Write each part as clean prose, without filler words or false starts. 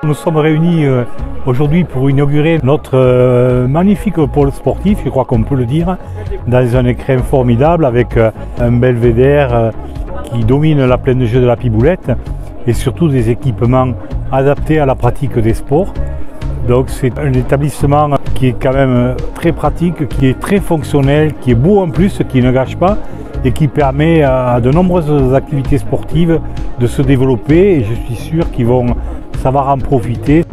Nous sommes réunis aujourd'hui pour inaugurer notre magnifique pôle sportif, je crois qu'on peut le dire, dans un écrin formidable avec un belvédère qui domine la plaine de jeu de la Piboulette et surtout des équipements adaptés à la pratique des sports. Donc c'est un établissement qui est quand même très pratique, qui est très fonctionnel, qui est beau en plus, qui ne gâche pas et qui permet à de nombreuses activités sportives de se développer et je suis sûr qu'ils vont savoir en profiter.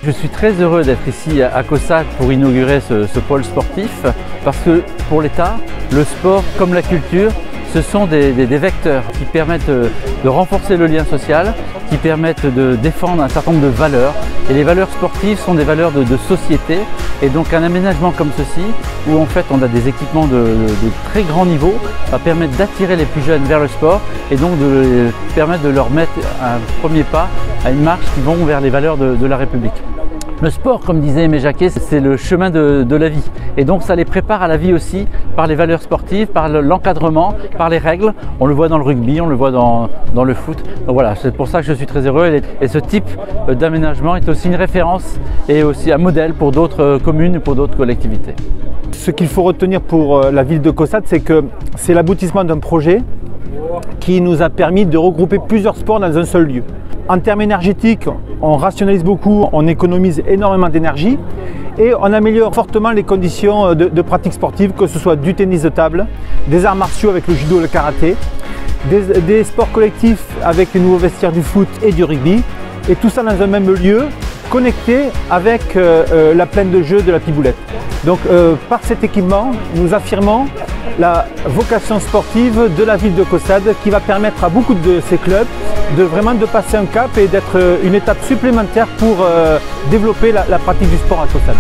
Je suis très heureux d'être ici à Caussade pour inaugurer ce pôle sportif parce que pour l'État, le sport comme la culture, ce sont des vecteurs qui permettent de renforcer le lien social, qui permettent de défendre un certain nombre de valeurs. Et les valeurs sportives sont des valeurs de société. Et donc un aménagement comme ceci, où en fait on a des équipements de très grand niveau, va permettre d'attirer les plus jeunes vers le sport et donc de permettre de leur mettre un premier pas à une marche qui vont vers les valeurs de la République. Le sport, comme disait Aimé Jacquet, c'est le chemin de la vie. Et donc ça les prépare à la vie aussi par les valeurs sportives, par l'encadrement, par les règles. On le voit dans le rugby, on le voit dans le foot. Donc voilà, c'est pour ça que je suis très heureux. Et ce type d'aménagement est aussi une référence et aussi un modèle pour d'autres communes, pour d'autres collectivités. Ce qu'il faut retenir pour la ville de Caussade, c'est que c'est l'aboutissement d'un projet qui nous a permis de regrouper plusieurs sports dans un seul lieu. En termes énergétiques, on rationalise beaucoup, on économise énormément d'énergie et on améliore fortement les conditions de pratique sportive, que ce soit du tennis de table, des arts martiaux avec le judo et le karaté, des sports collectifs avec les nouveaux vestiaires du foot et du rugby, et tout ça dans un même lieu, connecté avec la plaine de jeu de la Piboulette. Donc par cet équipement, nous affirmons la vocation sportive de la ville de Caussade qui va permettre à beaucoup de ces clubs de passer un cap et d'être une étape supplémentaire pour développer la pratique du sport à Caussade.